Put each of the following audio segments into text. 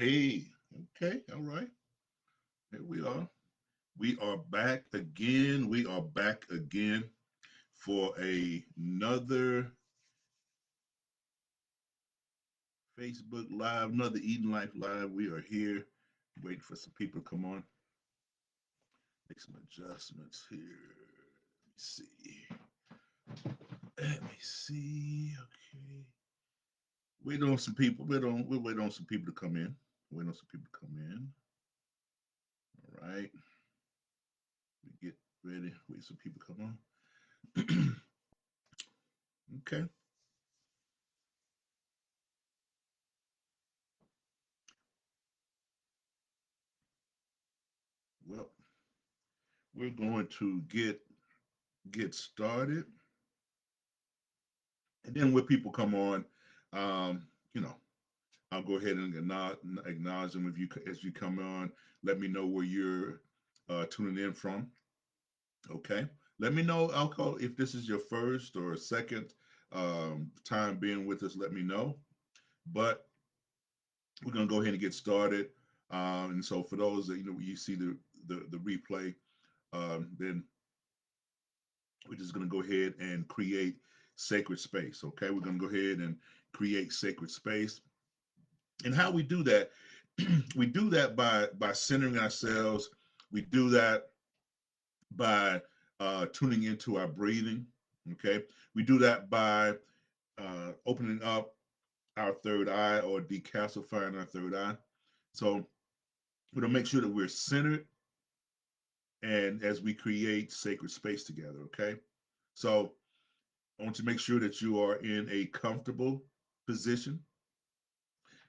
Hey, okay, all right. Here we are. We are back again. We are back again for another Facebook Live, another Eden Life Live. We are here waiting for some people to come on. Make some adjustments here. Let me see. Let me see. Okay. Wait on some people. We'll wait on some people to come in. Wait on some people to come in. All right. We get ready. Wait some people come on. Okay. Well, we're going to get started, and then when people come on, um, you know, I'll go ahead and acknowledge them if you as you come on. Let me know where you're tuning in from. Okay, let me know. I'll call if this is your first or second time being with us. Let me know. But we're gonna go ahead and get started. And so for those that you see the replay, then we're just going to go ahead and create sacred space. Okay, we're going to go ahead and create sacred space. And how we do that, we do that by centering ourselves. We do that by tuning into our breathing. Okay, we do that by opening up our third eye or decalcifying our third eye. So we're going to make sure that we're centered and as we create sacred space together. Okay, so I want you to make sure that you are in a comfortable position.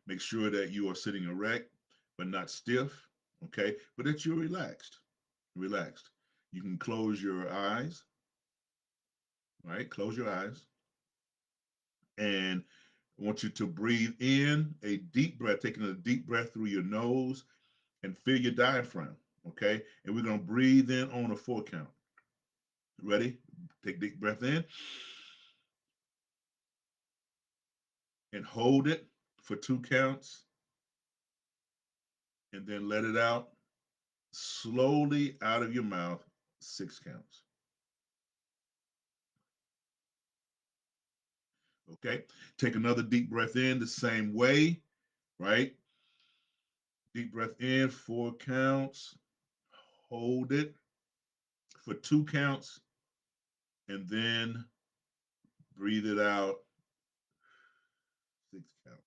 Make sure that you are sitting erect, but not stiff, okay? But that you're relaxed. Relaxed. You can close your eyes, right? Close your eyes. And I want you to breathe in a deep breath, taking a deep breath through your nose and feel your diaphragm, okay? And we're going to breathe in on a 4 count. Ready? Take a deep breath in and hold it for 2 counts and then let it out slowly out of your mouth, 6 counts. Okay. Take another deep breath in the same way, right? Deep breath in, 4 counts. Hold it for 2 counts and then breathe it out, 6 counts.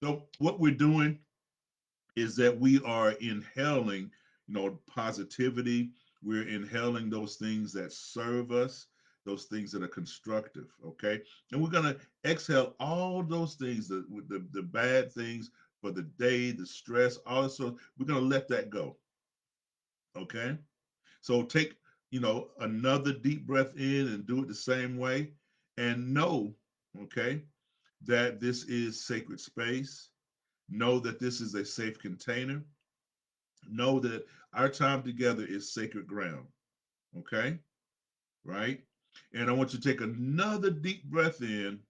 So, what we're doing is that we are inhaling, positivity. We're inhaling those things that serve us, those things that are constructive. Okay, and we're gonna exhale all those things, the bad things for the day, the stress. Also, we're gonna let that go. Okay, so take another deep breath in and do it the same way, and know, okay, that this is sacred space. Know that this is a safe container. Know that our time together is sacred ground. Okay, right? And I want you to take another deep breath in.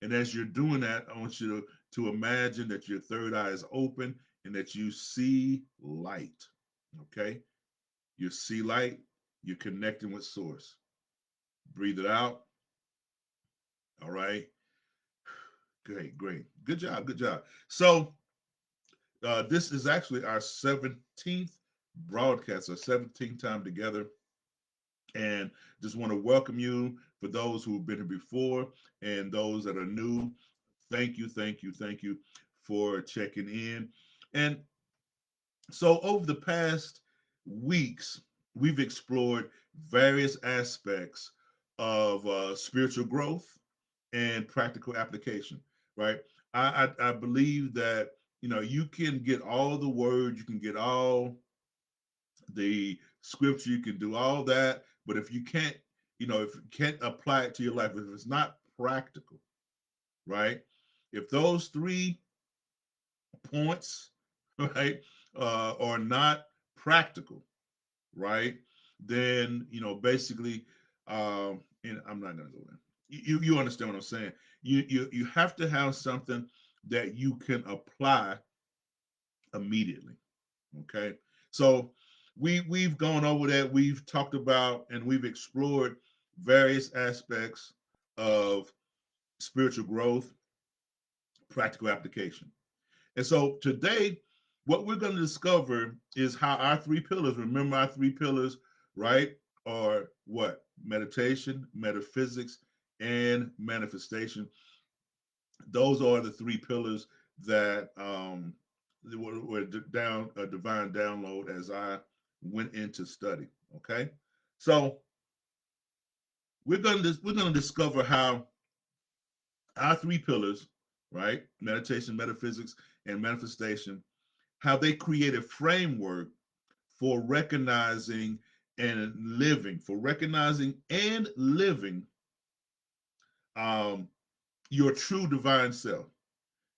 And as you're doing that, I want you to imagine that your third eye is open and that you see light. Okay, you see light, you're connecting with source. Breathe it out. All right, great, great, good job, good job. So this is actually our 17th broadcast, our 17th time together. And just want to welcome you for those who've been here before and those that are new. Thank you, thank you, thank you for checking in. And so, over the past weeks, we've explored various aspects of spiritual growth and practical application, right? I believe that you can get all the words, you can get all the scripture, you can do all that, but if you can't, if you can't apply it to your life, if it's not practical, right? If those 3 points, right, are not practical, right, then basically, and I'm not gonna go there. You understand what I'm saying? You have to have something that you can apply immediately. Okay. So we've gone over that. We've talked about and we've explored various aspects of spiritual growth, practical application. And so today, what we're going to discover is how our three pillars, remember our three pillars, right? Are what? Meditation, metaphysics, and manifestation. Those are the three pillars that were down a divine download as I went into study. Okay, so we're gonna discover how our three pillars, right? Meditation, metaphysics, and manifestation, how they create a framework for recognizing and living um, your true divine self.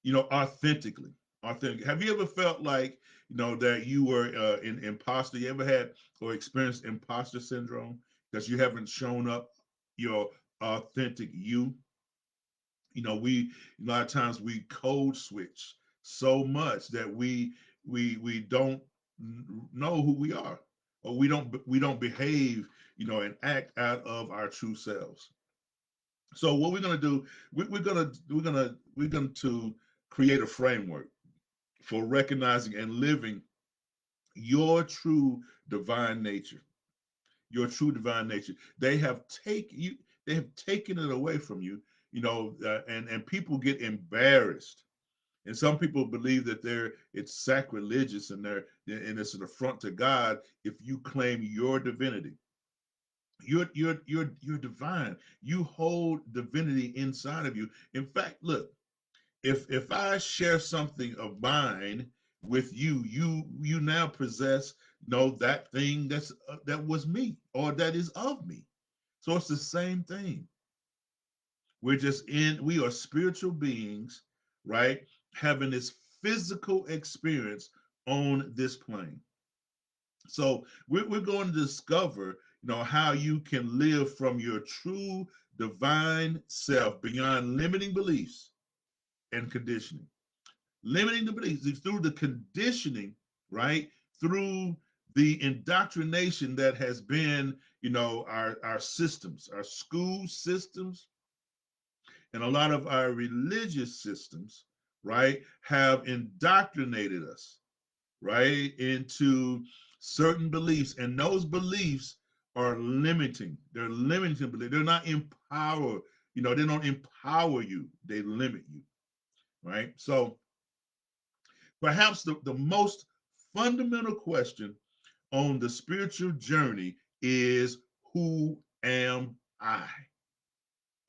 Authentically. Authentic. Have you ever felt like that you were an imposter? You ever had or experienced imposter syndrome because you haven't shown up your authentic you? We a lot of times we code switch so much that we don't know who we are, or we don't behave, and act out of our true selves. So what we're gonna do, we're going to create a framework for recognizing and living your true divine nature. Your true divine nature. They have taken it away from you. And people get embarrassed, and some people believe that it's sacrilegious and it's an affront to God if you claim your divinity. You're divine. You hold divinity inside of you. In fact, look, if I share something of mine with you, you now possess that thing that was me or that is of me. So it's the same thing. We are spiritual beings, right? Having this physical experience on this plane. So we're going to discover, how you can live from your true divine self beyond limiting beliefs and conditioning. Limiting the beliefs through the conditioning, right? Through the indoctrination that has been, our systems, our school systems, and a lot of our religious systems, right, have indoctrinated us, right, into certain beliefs. And those beliefs are limiting. They're limiting beliefs. They're not empower, they don't empower you, they limit you, right? So perhaps the most fundamental question on the spiritual journey is, who am I?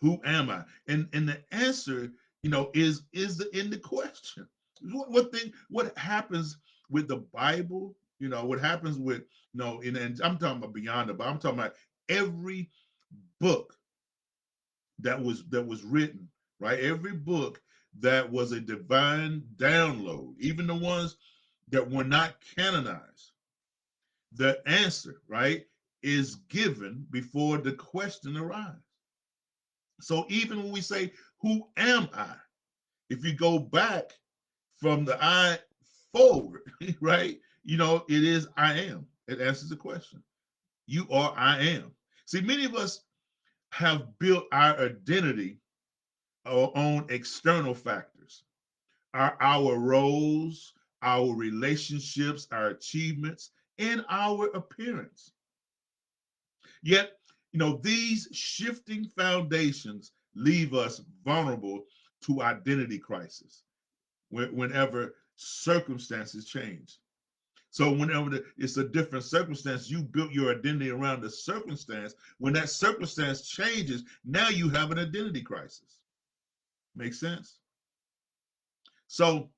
Who am I? And the answer, is in the question. What happens with the Bible? What happens with and I'm talking about beyond the Bible. I'm talking about every book that was written, right? Every book that was a divine download, even the ones that were not canonized. The answer, right, is given before the question arises. So even when we say, who am I? If you go back from the I forward, right, it is I am. It answers the question. You are I am. See, many of us have built our identity on external factors, our roles, our relationships, our achievements, and our appearance. Yet, these shifting foundations leave us vulnerable to identity crisis whenever circumstances change. So whenever it's a different circumstance, you built your identity around the circumstance. When that circumstance changes, now you have an identity crisis. Make sense? So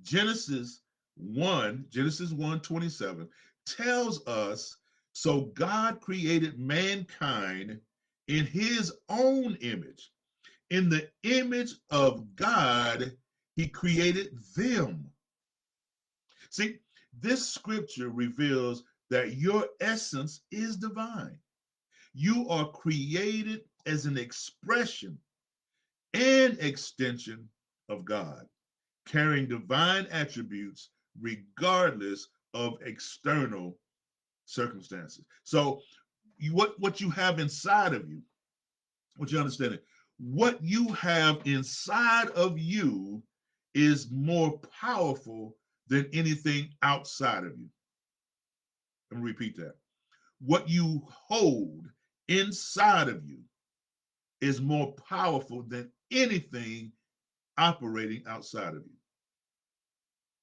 Genesis 1:27 tells us, so God created mankind in his own image. In the image of God, he created them. See, this scripture reveals that your essence is divine. You are created as an expression and extension of God. carrying divine attributes regardless of external circumstances. So what you have inside of you, what you understand it, what you have inside of you is more powerful than anything outside of you. Let me repeat that. What you hold inside of you is more powerful than anything operating outside of you.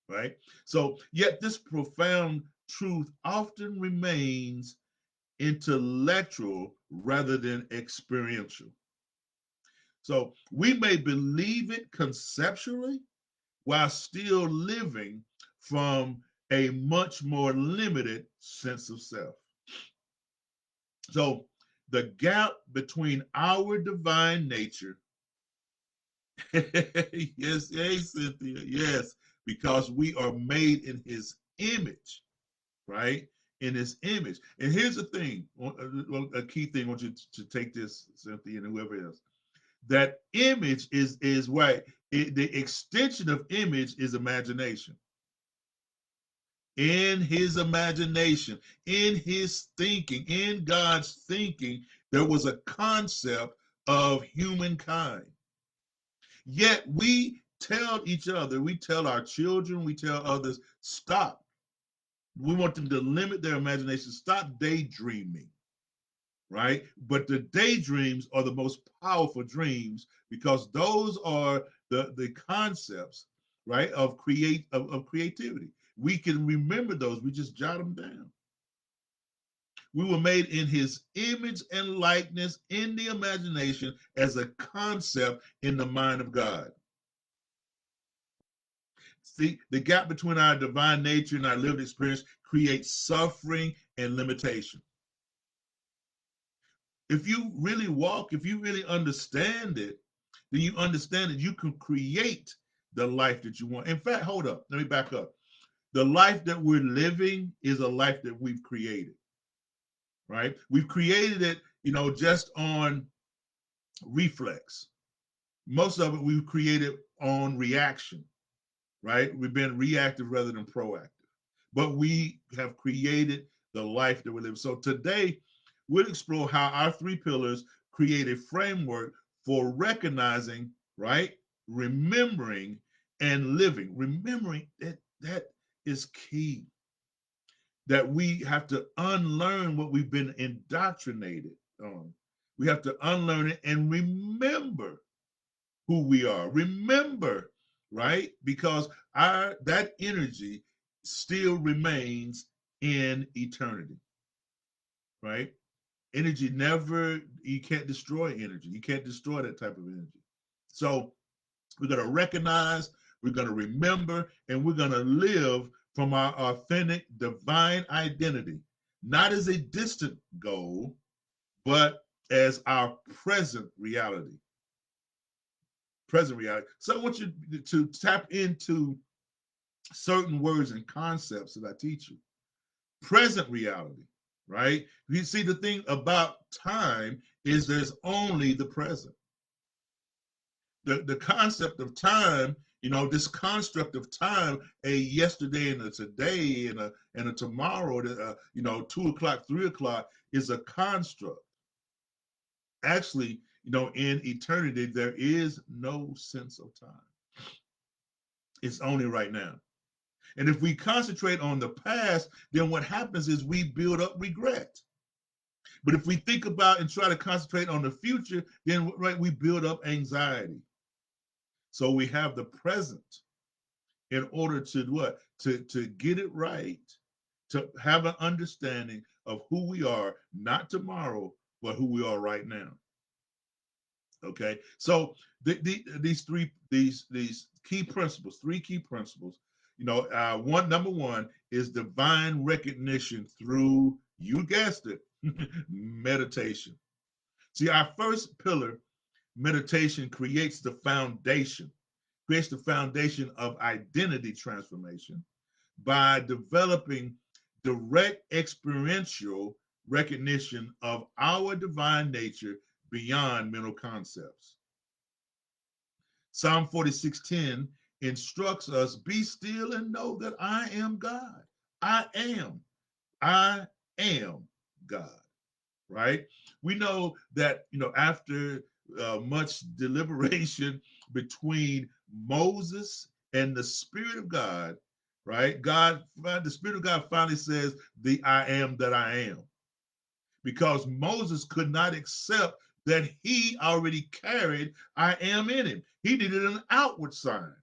Right? So, yet this profound truth often remains intellectual rather than experiential. So, we may believe it conceptually while still living from a much more limited sense of self. So, the gap between our divine nature, yes, hey, Cynthia, yes, because we are made in his image, right? In his image. And here's the thing, a key thing, I want you to take this, Cynthia, and whoever else. That image is right. The extension of image is imagination. In his imagination, in his thinking, in God's thinking, there was a concept of humankind. Yet we tell each other, we tell our children, we tell others, stop. We want them to limit their imagination, stop daydreaming, right? But the daydreams are the most powerful dreams because those are the concepts, right, of creativity. We can remember those, we just jot them down. We were made in his image and likeness in the imagination as a concept in the mind of God. See, the gap between our divine nature and our lived experience creates suffering and limitation. If you really walk, if you really understand it, then you understand that you can create the life that you want. In fact, hold up, let me back up. The life that we're living is a life that we've created, right? We've created it, just on reflex. Most of it we've created on reaction, right? We've been reactive rather than proactive. But we have created the life that we live. So today, we'll explore how our three pillars create a framework for recognizing, right? Remembering and living. Remembering that is key. That we have to unlearn what we've been indoctrinated on. We have to unlearn it and remember who we are. Remember, right? Because that energy still remains in eternity, right? Energy never, you can't destroy energy. You can't destroy that type of energy. So we're going to recognize, we're going to remember, and we're going to live from our authentic divine identity, not as a distant goal, but as our present reality. Present reality. So I want you to tap into certain words and concepts that I teach you. Present reality, right? You see, the thing about time is there's only the present. The concept of time, this construct of time, a yesterday and a today and a tomorrow, 2 o'clock, 3 o'clock is a construct. Actually, in eternity, there is no sense of time. It's only right now. And if we concentrate on the past, then what happens is we build up regret. But if we think about and try to concentrate on the future, then right, we build up anxiety. So we have the present in order to what? To get it right, to have an understanding of who we are, not tomorrow, but who we are right now. Okay, so these key principles, three key principles. Number one is divine recognition through, you guessed it, meditation. See, our first pillar, meditation, creates the foundation of identity transformation by developing direct experiential recognition of our divine nature beyond mental concepts. Psalm 46:10 instructs us, be still and know that I am God. I am. I am God. Right? We know that, after much deliberation between Moses and the Spirit of God, right? The Spirit of God finally says, the I am that I am. Because Moses could not accept that he already carried I am in him. He needed an outward sign.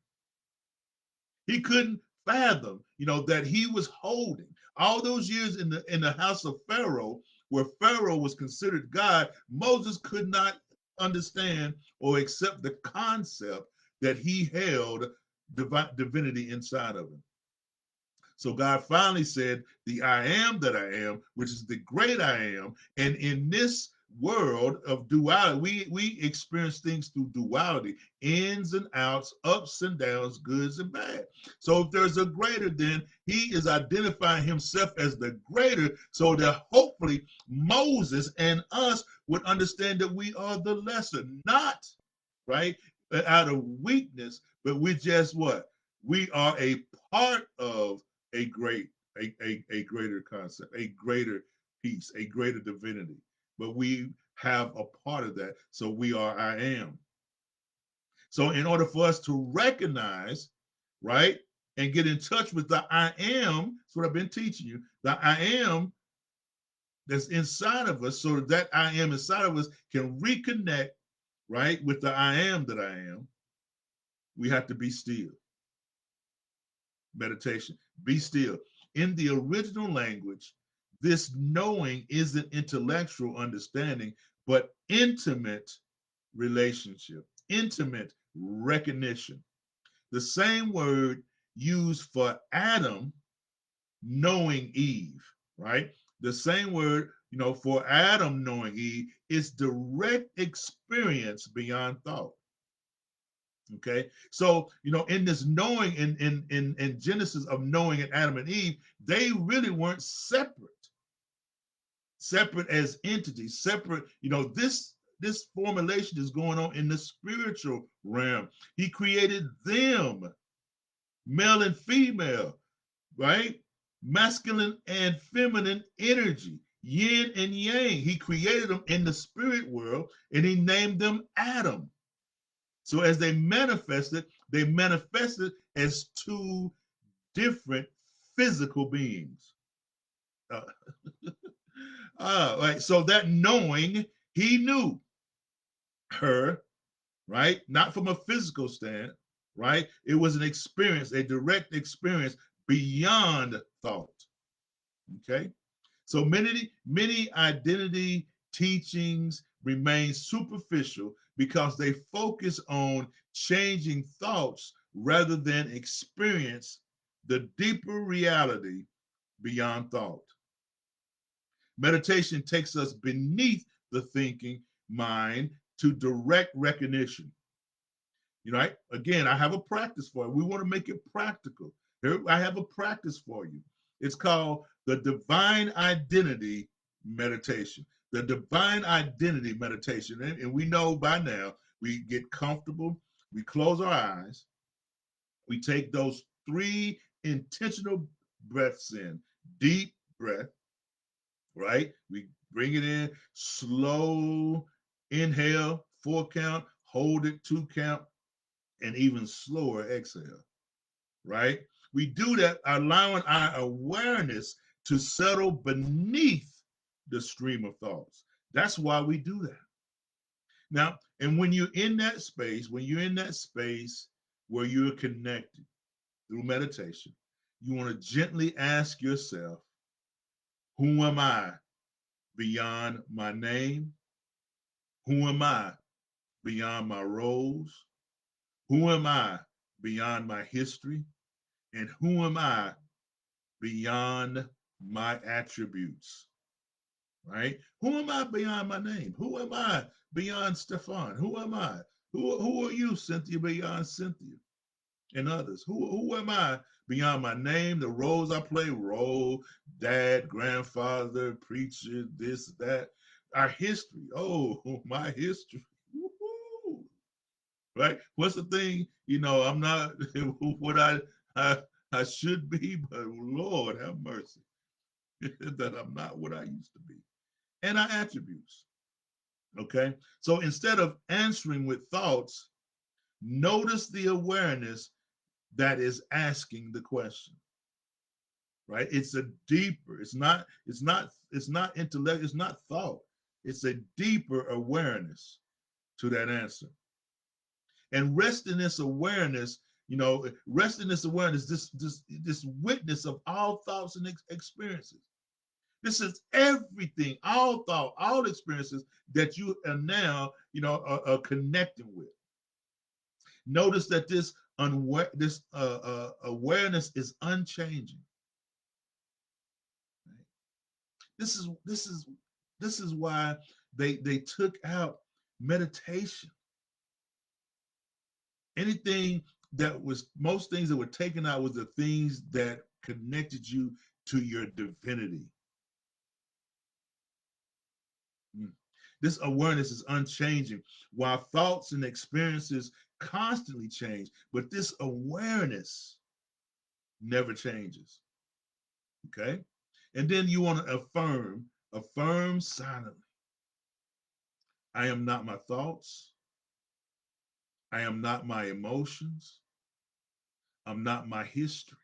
He couldn't fathom, that he was holding all those years in the house of Pharaoh, where Pharaoh was considered God. Moses could not understand or accept the concept that he held divinity inside of him. So God finally said, the I am that I am, which is the great I am. And in this world of duality, we experience things through duality, ins and outs, ups and downs, goods and bad. So if there's a greater, then he is identifying himself as the greater, so that hopefully Moses and us would understand that we are the lesser, not right out of weakness, but we're just what? We are a part of a greater concept, a greater peace, a greater divinity. But we have a part of that. So we are I am. So in order for us to recognize, right, and get in touch with the I am, that's what I've been teaching you, the I am that's inside of us, so that I am inside of us can reconnect, right, with the I am that I am, we have to be still. Meditation. Be still. In the original language, this knowing isn't intellectual understanding, but intimate relationship, intimate recognition. The same word used for Adam knowing Eve, right? The same word, for Adam knowing Eve is direct experience beyond thought. Okay, so in this knowing in Genesis of knowing in Adam and Eve, they really weren't separate as entities, separate. This formulation is going on in the spiritual realm. He created them, male and female, right? Masculine and feminine energy, yin and yang. He created them in the spirit world, and he named them Adam. So as they manifested as two different physical beings. Uh, right. So that knowing, he knew her, right? Not from a physical stand, right? It was an experience, a direct experience beyond thought. Okay. So many identity teachings remain superficial because they focus on changing thoughts rather than experience the deeper reality beyond thought. Meditation takes us beneath the thinking mind to direct recognition. Right? Again, I have a practice for it. We want to make it practical. Here, I have a practice for you. It's called the Divine Identity Meditation. The Divine Identity Meditation. And we know by now, we get comfortable, we close our eyes, we take those 3 intentional breaths in, deep breath, right? We bring it in, slow inhale, 4 count, hold it, 2 count, and even slower exhale, right? We do that, allowing our awareness to settle beneath the stream of thoughts. That's why we do that. Now, and when you're in that space, where you're connected through meditation, you want to gently ask yourself, who am I beyond my name? Who am I beyond my roles? Who am I beyond my history? And who am I beyond my attributes? Right? Who am I beyond my name? Who am I beyond Stefan? Who am I? Who are you, Cynthia, beyond Cynthia and others? Who am I beyond my name, the roles I play, role, dad, grandfather, preacher, this, that, our history. Oh, my history. Woo-hoo. right? What's the thing? I'm not what I, I should be, but Lord have mercy that I'm not what I used to be. And our attributes. Okay. So instead of answering with thoughts, notice the awareness that is asking the question. Right? It's a deeper, it's not intellect, it's not thought. It's a deeper awareness to that answer. And rest in this awareness, rest in this awareness, this witness of all thoughts and experiences. This is everything, all thought, all experiences that you are now, are connecting with. Notice that this awareness is unchanging. Right? This is why they took out meditation. Anything that was most things that were taken out was the things that connected you to your divinity. Mm. This awareness is unchanging, while thoughts and experiences constantly change, but this awareness never changes. Okay? And then you want to affirm silently. I am not my thoughts. I am not my emotions. I'm not my history.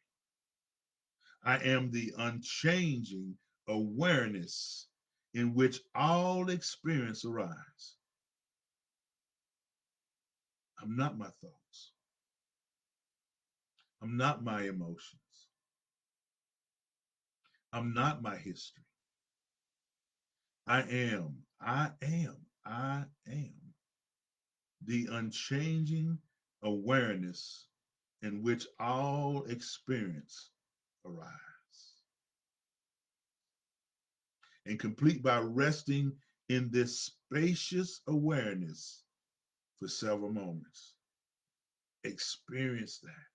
I am the unchanging awareness in which all experience arise. I'm not my thoughts. I'm not my emotions. I'm not my history. I am the unchanging awareness in which all experience arise. And complete by resting in this spacious awareness for several moments. Experience that.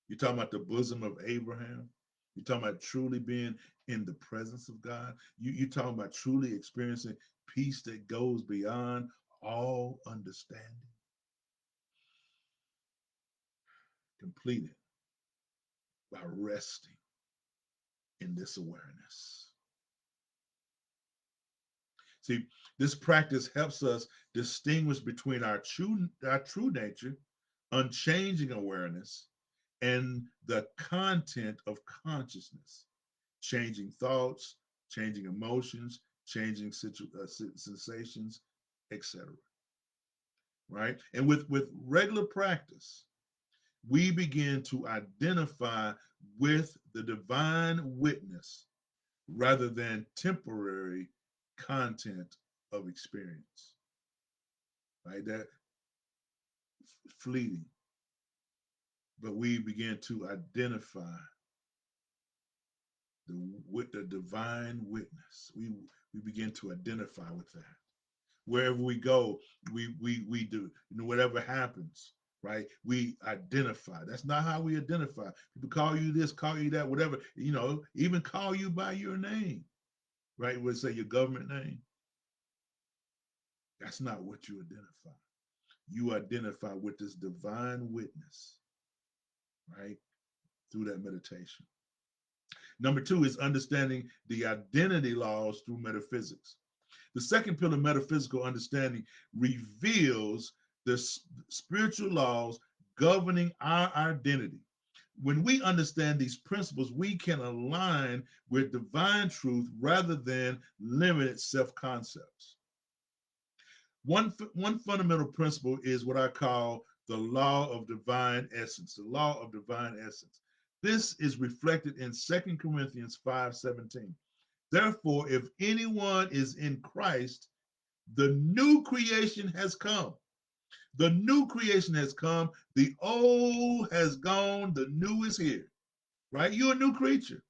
You're talking about the bosom of Abraham. You're talking about truly being in the presence of God. You're talking about truly experiencing peace that goes beyond all understanding. Completed by resting in this awareness. See, this practice helps us distinguish between our true nature, unchanging awareness, and the content of consciousness, changing thoughts, changing emotions, changing sensations, etc. Right? And with regular practice, we begin to identify with the divine witness rather than temporary content of experience. Right? That fleeting. But we begin to identify with the divine witness. We begin to identify with that. Wherever we go, we do, whatever happens, right? We identify. That's not how we identify. People call you this, call you that, whatever, even call you by your name, right? Would say your government name. That's not what you identify. You identify with this divine witness, right? Through that meditation. Number two is understanding the identity laws through metaphysics. The second pillar, metaphysical understanding, reveals the spiritual laws governing our identity. When we understand these principles, we can align with divine truth rather than limited self concepts. One fundamental principle is what I call the law of divine essence, the law of divine essence. This is reflected in 2 Corinthians 5:17. Therefore, if anyone is in Christ, the new creation has come. The new creation has come. The old has gone. The new is here. Right? You're a new creature.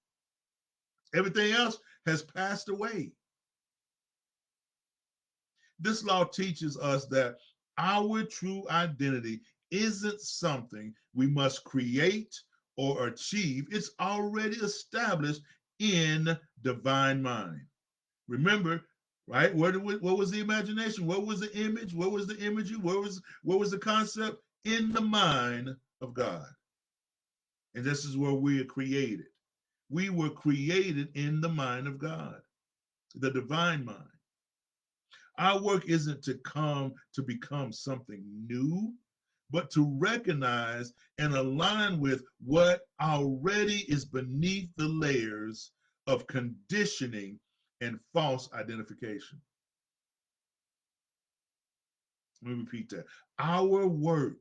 Everything else has passed away. This law teaches us that our true identity isn't something we must create or achieve. It's already established in divine mind. Remember, right? What was the imagination? What was the image? What was the imagery? What was the concept in the mind of God? And this is where we are created. We were created in the mind of God, the divine mind. Our work isn't to become something new, but to recognize and align with what already is beneath the layers of conditioning and false identification. Let me repeat that. Our work,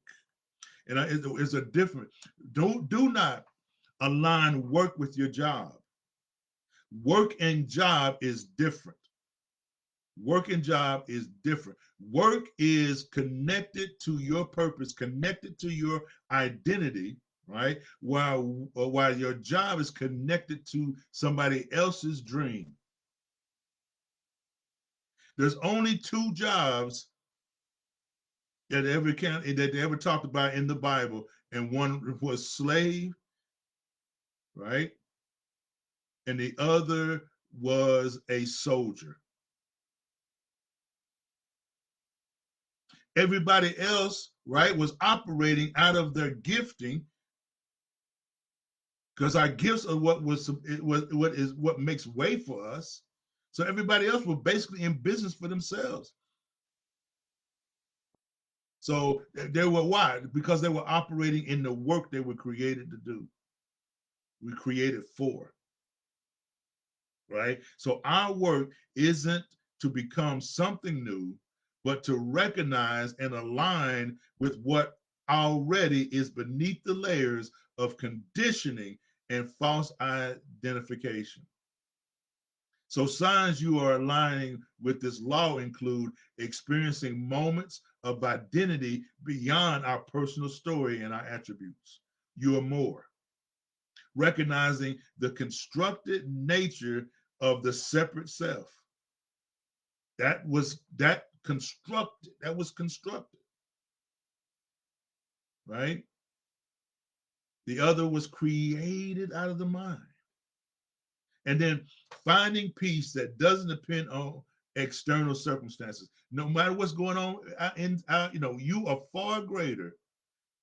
and it's a different, do not align work with your job. Work and job is different. Work and job is different. Work is connected to your purpose, connected to your identity, right? While your job is connected to somebody else's dream. There's only two jobs that they ever talked about in the Bible, and one was slave, right? And the other was a soldier. Everybody else, right, was operating out of their gifting, because our gifts are what makes way for us. So everybody else was basically in business for themselves. So they were why? Because they were operating in the work they were created to do. We created for, right? So our work isn't to become something new, but to recognize and align with what already is beneath the layers of conditioning and false identification. So signs you are aligning with this law include experiencing moments of identity beyond our personal story and our attributes. You are more. Recognizing the constructed nature of the separate self. That was constructed, right? The other was created out of the mind. And then finding peace that doesn't depend on external circumstances. No matter what's going on you are far greater,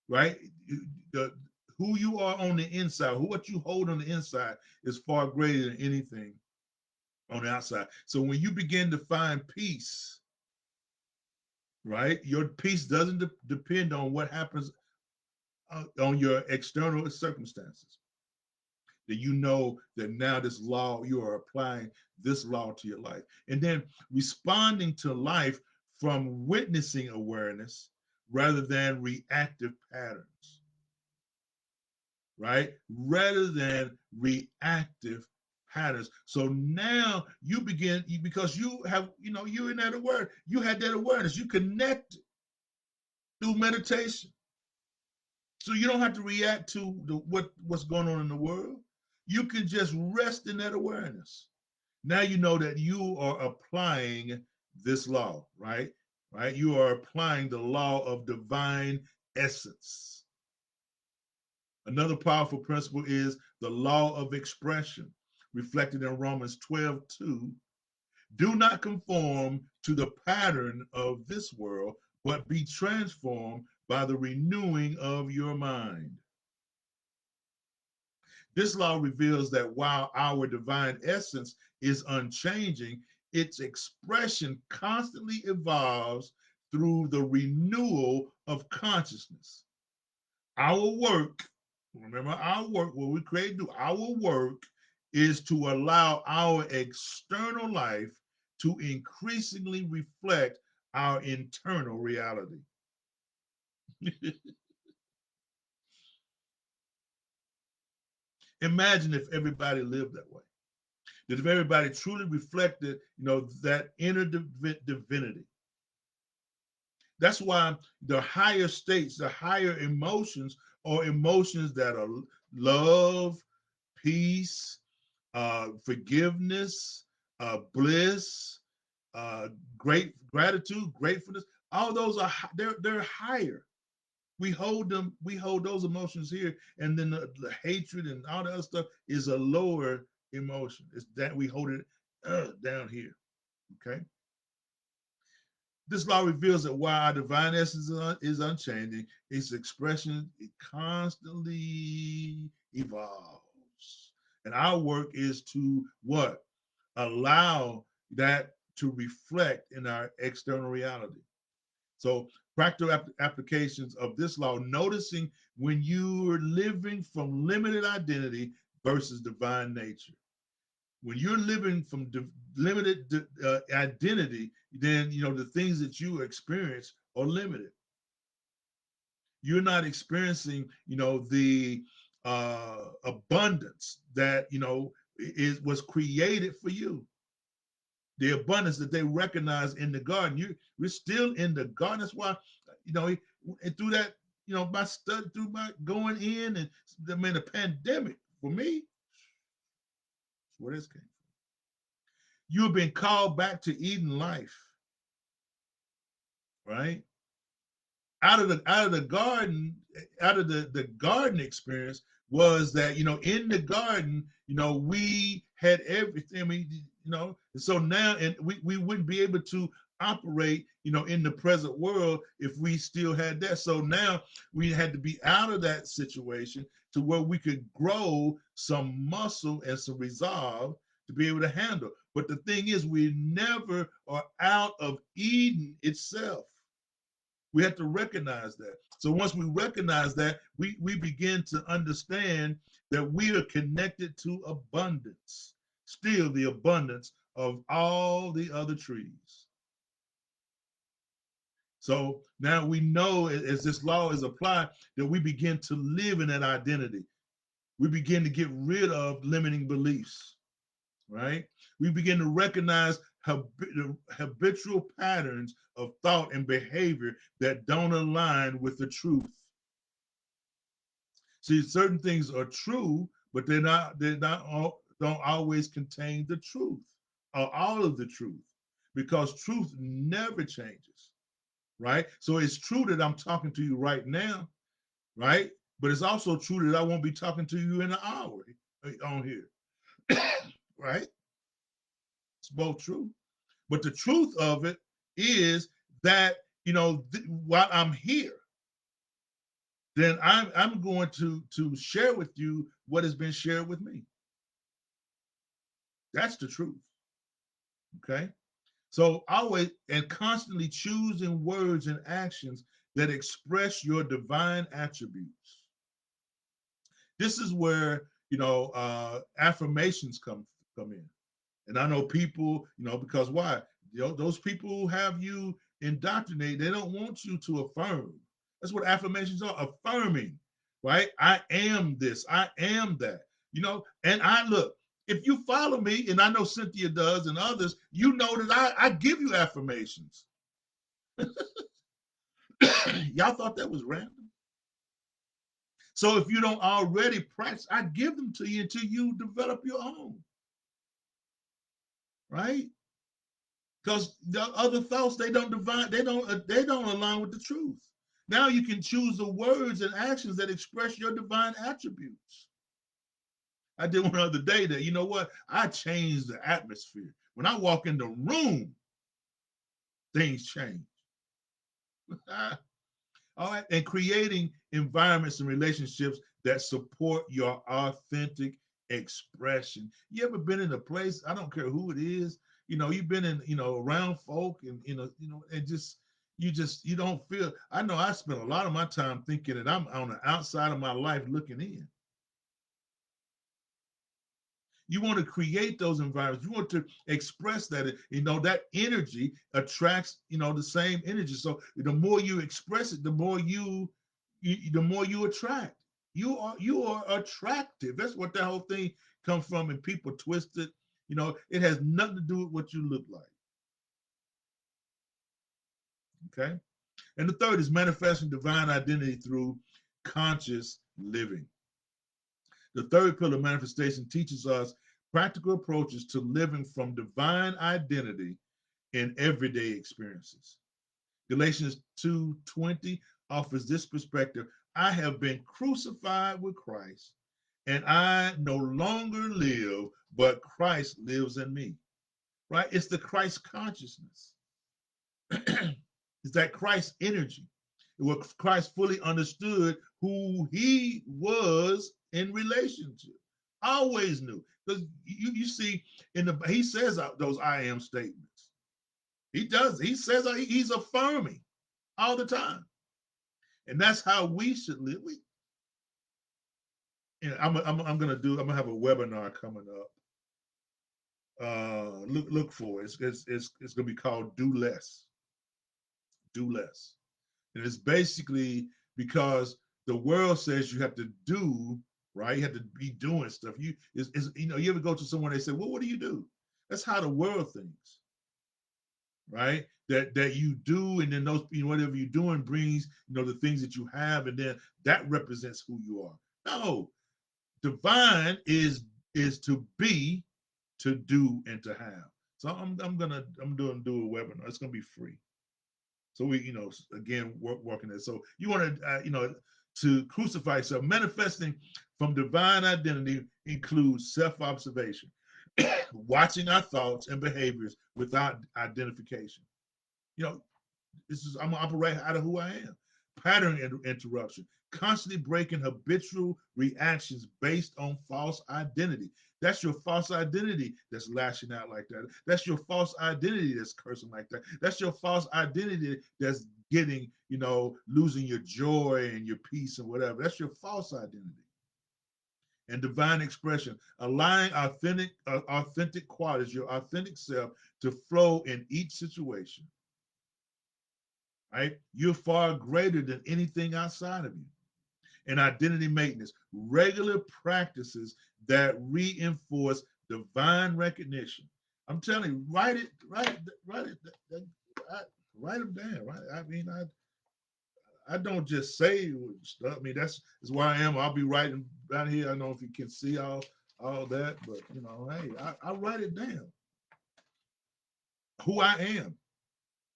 right? The, who you are on the inside, what you hold on the inside is far greater than anything on the outside. So when you begin to find peace, right, your peace doesn't depend on what happens on your external circumstances. That you know that now this law, you are applying this law to your life. And then responding to life from witnessing awareness rather than reactive patterns, right? Rather than reactive patterns. So now you begin, because you have, you're in that awareness, you had that awareness, you connected through meditation. So you don't have to react to what's going on in the world. You can just rest in that awareness. Now you know that you are applying this law, right? Right? You are applying the law of divine essence. Another powerful principle is the law of expression, reflected in Romans 12:2. Do not conform to the pattern of this world, but be transformed by the renewing of your mind. This law reveals that while our divine essence is unchanging, its expression constantly evolves through the renewal of consciousness. Our work, remember our work, what we create do, our work is to allow our external life to increasingly reflect our internal reality. Imagine if everybody lived that way. That if everybody truly reflected, that inner divinity. That's why the higher states, the higher emotions, are emotions that are love, peace, forgiveness, bliss, great gratitude, gratefulness. All those are they're higher. We hold those emotions here, and then the hatred and all the other stuff is a lower emotion. It's that we hold it down here. Okay. This law reveals that while our divine essence is unchanging, its expression it constantly evolves. And our work is to what? Allow that to reflect in our external reality. So practical applications of this law, noticing when you are living from limited identity versus divine nature. When you're living from limited identity, then the things that you experience are limited. You're not experiencing the abundance that is was created for you. The abundance that they recognize in the garden. We're still in the garden. That's why and through that my study, through my going in, and the pandemic for me, that's where this came. You've been called back to Eden life, right? Out of the garden, out of the garden experience was that in the garden, we had everything. I mean, so now, and we wouldn't be able to operate, in the present world if we still had that. So now we had to be out of that situation to where we could grow some muscle and some resolve to be able to handle. But the thing is, we never are out of Eden itself. We have to recognize that. So once we recognize that, we begin to understand that we are connected to abundance, still the abundance of all the other trees. So now we know, as this law is applied, that we begin to live in that identity. We begin to get rid of limiting beliefs, right? We begin to recognize habitual patterns of thought and behavior that don't align with the truth. See, certain things are true, but don't always contain the truth or all of the truth, because truth never changes, right? So it's true that I'm talking to you right now, right? But it's also true that I won't be talking to you in an hour on here, right? It's both true. But the truth of it is that, while I'm here, then I'm going to share with you what has been shared with me. That's the truth. Okay. So always and constantly choosing words and actions that express your divine attributes. This is where affirmations come in. And I know people, because why? Those people who have you indoctrinated, they don't want you to affirm. That's what affirmations are, affirming, right? I am this, I am that, and I look, if you follow me, and I know Cynthia does and others, you know that I give you affirmations. Y'all thought that was random? So if you don't already practice, I give them to you until you develop your own, right? Because the other thoughts, they don't align with the truth. Now you can choose the words and actions that express your divine attributes. I did one the other day that, I changed the atmosphere. When I walk in the room, things change. All right. And creating environments and relationships that support your authentic expression. You ever been in a place, I don't care who it is, you've been in, around folk, and, and you don't feel, I know I spent a lot of my time thinking that I'm on the outside of my life looking in. You want to create those environments. You want to express that. That energy attracts, the same energy. So the more you express it, the more you attract. You are attractive. That's what that whole thing comes from. And people twist it. It has nothing to do with what you look like. Okay. And the third is manifesting divine identity through conscious living. The third pillar of manifestation teaches us practical approaches to living from divine identity in everyday experiences. Galatians 2:20 offers this perspective. I have been crucified with Christ, and I no longer live, but Christ lives in me. Right? It's the Christ consciousness. It's that Christ energy. Where Christ fully understood who he was in relationship. Always knew. Because you see, he says those I am statements. He does. He says he's affirming all the time. And that's how we should live. I'm gonna have a webinar coming up. Look for it. It's gonna be called Do Less. Do less. And it's basically because the world says you have to do, right? You have to be doing stuff. You ever go to someone, they say, well, what do you do? That's how the world thinks, right? That you do, and then those, whatever you're doing brings, the things that you have, and then that represents who you are. No, divine is to be, to do, and to have. So I'm doing do a webinar. It's gonna be free. So we, again, working it. So you want to, to crucify yourself. Manifesting from divine identity includes self-observation, watching our thoughts and behaviors without identification. I'm gonna operate out of who I am. Pattern interruption, constantly breaking habitual reactions based on false identity. That's your false identity that's lashing out like that. That's your false identity that's cursing like that. That's your false identity that's getting, losing your joy and your peace and whatever. That's your false identity. And divine expression, allowing authentic qualities, your authentic self, to flow in each situation. Right? You're far greater than anything outside of you. And identity maintenance, regular practices that reinforce divine recognition. I'm telling you, write it, write them down. Right? I mean, I don't just say stuff. I mean, that's where I am. I'll be writing down here. I don't know if you can see all that, but hey, I write it down. Who I am.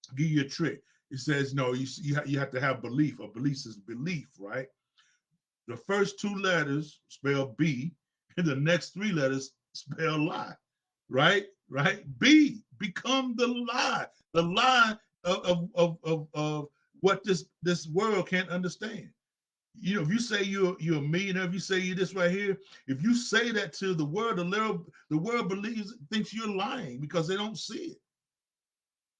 I'll give you a trick. It says, no, you have to have belief. A belief is belief, right? The first two letters spell B, and the next three letters spell lie, right? Right? B, become the lie of what this world can't understand. If you say you're a millionaire, if you say you're this right here, if you say that to the world, the world thinks you're lying because they don't see it.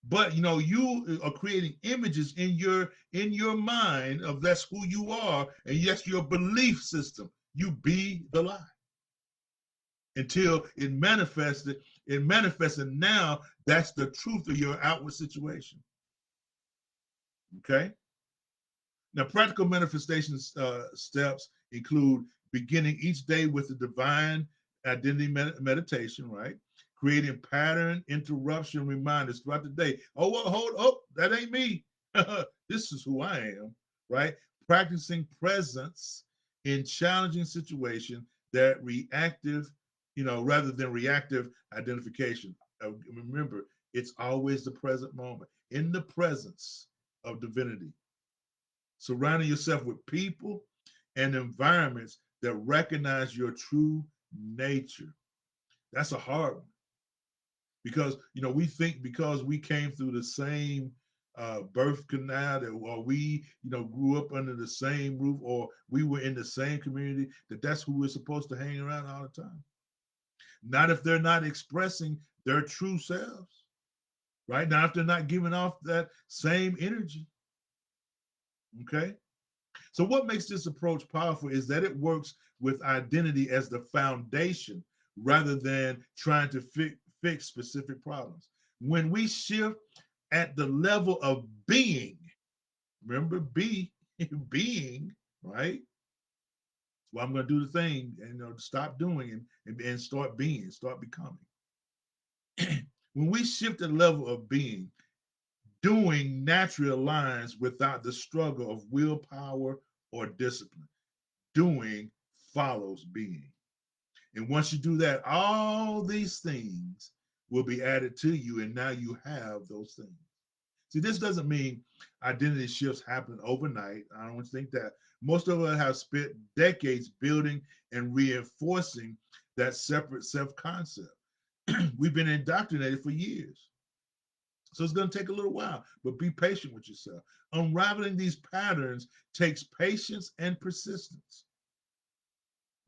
But you are creating images in your mind of that's who you are, and yes, your belief system. You be the lie until it manifested. It manifested. Now that's the truth of your outward situation. Okay. Now, practical manifestation steps include beginning each day with the divine identity meditation, right? Creating pattern interruption reminders throughout the day. Oh, well, hold up, that ain't me. This is who I am, right? Practicing presence in challenging situations that reactive, rather than reactive identification. Remember, it's always the present moment, in the presence of divinity. Surrounding yourself with people and environments that recognize your true nature. That's a hard one because we think because we came through the same birth canal, or we grew up under the same roof, or we were in the same community, that's who we're supposed to hang around all the time. Not if they're not expressing their true selves, right? Not if they're not giving off that same energy. Okay. So what makes this approach powerful is that it works with identity as the foundation rather than trying to fix specific problems. When we shift at the level of being, remember being, right? Well, I'm going to do the thing and stop doing and start being, start becoming. When we shift at the level of being, doing naturally aligns without the struggle of willpower or discipline. Doing follows being. And once you do that, all these things will be added to you, and now you have those things. See, this doesn't mean identity shifts happen overnight. I don't think that. Most of us have spent decades building and reinforcing that separate self-concept. We've been indoctrinated for years. So it's going to take a little while, but be patient with yourself. Unraveling these patterns takes patience and persistence,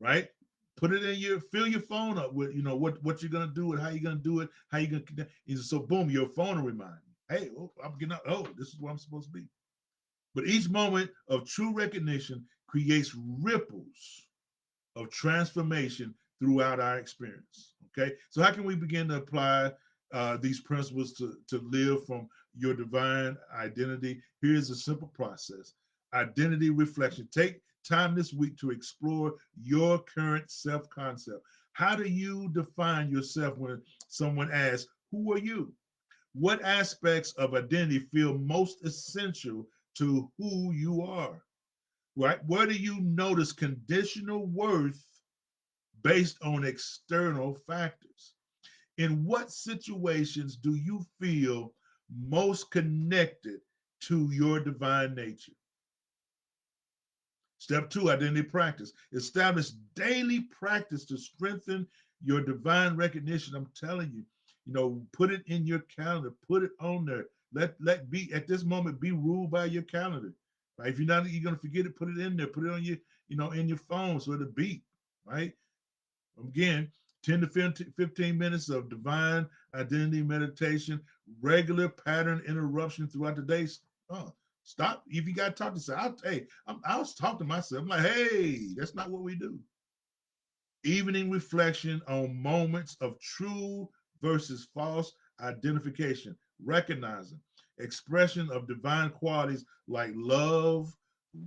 right? Put it in fill your phone up with, what you're going to do and how you're going to do it, how you're going to connect. So boom, your phone will remind you, hey, I'm getting up. Oh, this is where I'm supposed to be. But each moment of true recognition creates ripples of transformation throughout our experience. Okay, so how can we begin to apply these principles to live from your divine identity? Here's a simple process: identity reflection. Take time this week to explore your current self concept. How do you define yourself when someone asks, "Who are you?" What aspects of identity feel most essential to who you are? Right? Where do you notice conditional worth based on external factors? In what situations do you feel most connected to your divine nature? Step two, identity practice. Establish daily practice to strengthen your divine recognition. I'm telling you, put it in your calendar, put it on there. Let be at this moment be ruled by your calendar. Right? If you're gonna forget it, put it in there, put it on your, in your phone so it'll beep, right? Again, 10 to 15 minutes of divine identity meditation, regular pattern interruption throughout the day. Oh, stop. If you got to talk to yourself, I was talking to myself. I'm like, hey, that's not what we do. Evening reflection on moments of true versus false identification, recognizing expression of divine qualities like love,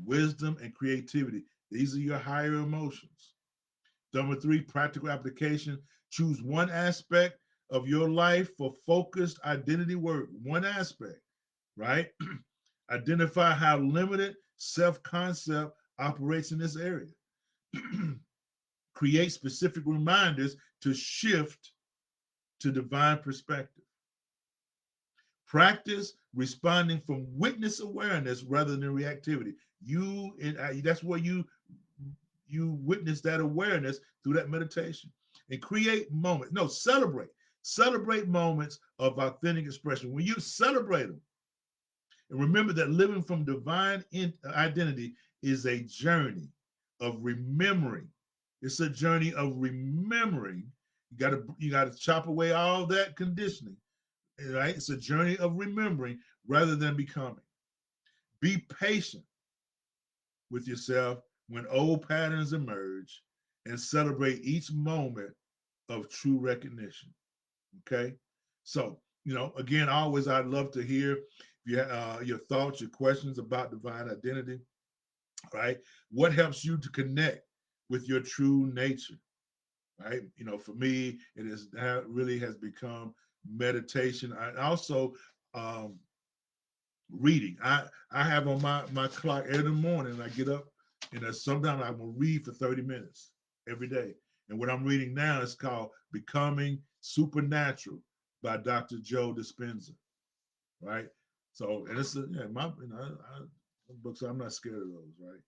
wisdom, and creativity. These are your higher emotions. Number three, practical application. Choose one aspect of your life for focused identity work. One aspect, right? Identify how limited self concept operates in this area. Create specific reminders to shift to divine perspective. Practice responding from witness awareness rather than reactivity. That's where you witness that awareness through that meditation, and create moments. No, celebrate moments of authentic expression. When you celebrate them, and remember that living from divine identity is a journey of remembering. It's a journey of remembering. You gotta chop away all that conditioning, right? It's a journey of remembering rather than becoming. Be patient with yourself when old patterns emerge, and celebrate each moment of true recognition. Okay. So, again, always I'd love to hear your thoughts, your questions about divine identity, right? What helps you to connect with your true nature, right? For me, really has become meditation. I also um, reading. I have on my clock every morning. I get up, and sometimes I will read for 30 minutes every day. And what I'm reading now is called "Becoming Supernatural" by Dr. Joe Dispenza. Right. So, and it's books. I'm not scared of those. Right.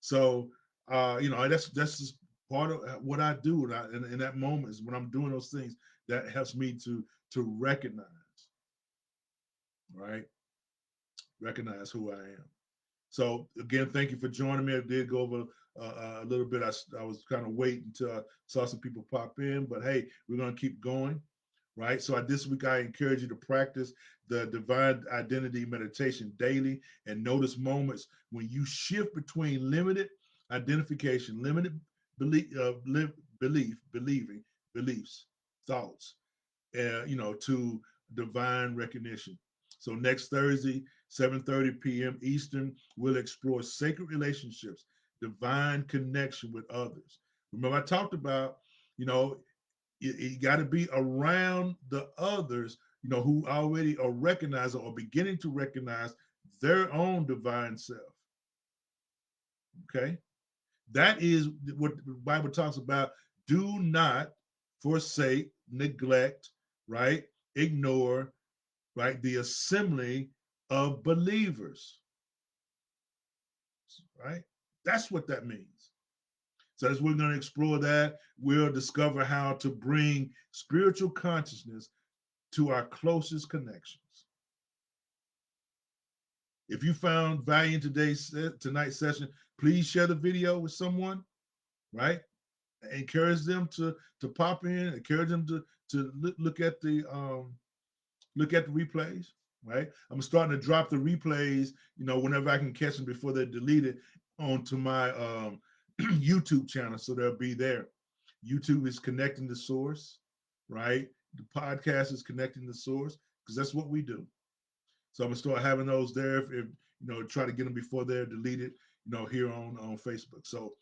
So, that's just part of what I do. And in that moment is when I'm doing those things that helps me to recognize, right, recognize who I am. So again, thank you for joining me. I did go over a little bit. I was kind of waiting until I saw some people pop in, but hey, we're gonna keep going, right? So this week I encourage you to practice the divine identity meditation daily and notice moments when you shift between limited identification, limited believing, beliefs, thoughts, to divine recognition. So next Thursday, 7:30 p.m. Eastern, we'll explore sacred relationships, divine connection with others. Remember, I talked about, you know, you got to be around the others, who already are recognizing or beginning to recognize their own divine self. Okay. That is what the Bible talks about. Do not forsake, neglect, right? Ignore, right? The assembly of believers, right? That's what that means. So as we're going to explore that, we'll discover how to bring spiritual consciousness to our closest connections. If you found value in tonight's session, please share the video with someone, right? Encourage them to pop in, encourage them to look at the replays, right? I'm starting to drop the replays, whenever I can catch them before they're deleted onto my YouTube channel, so they'll be there. YouTube is connecting the source, right? The podcast is connecting the source because that's what we do. So I'm gonna start having those there if try to get them before they're deleted, here on Facebook. So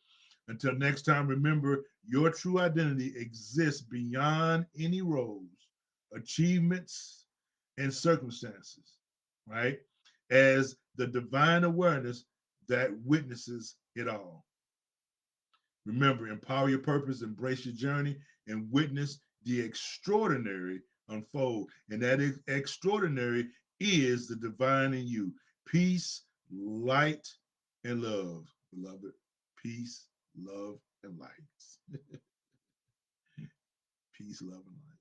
until next time, remember your true identity exists beyond any roles, achievements, and circumstances, right? As the divine awareness that witnesses it all. Remember, empower your purpose, embrace your journey, and witness the extraordinary unfold. And that extraordinary is the divine in you. Peace, light, and love, beloved. Peace, love, and light. Peace, love, and light.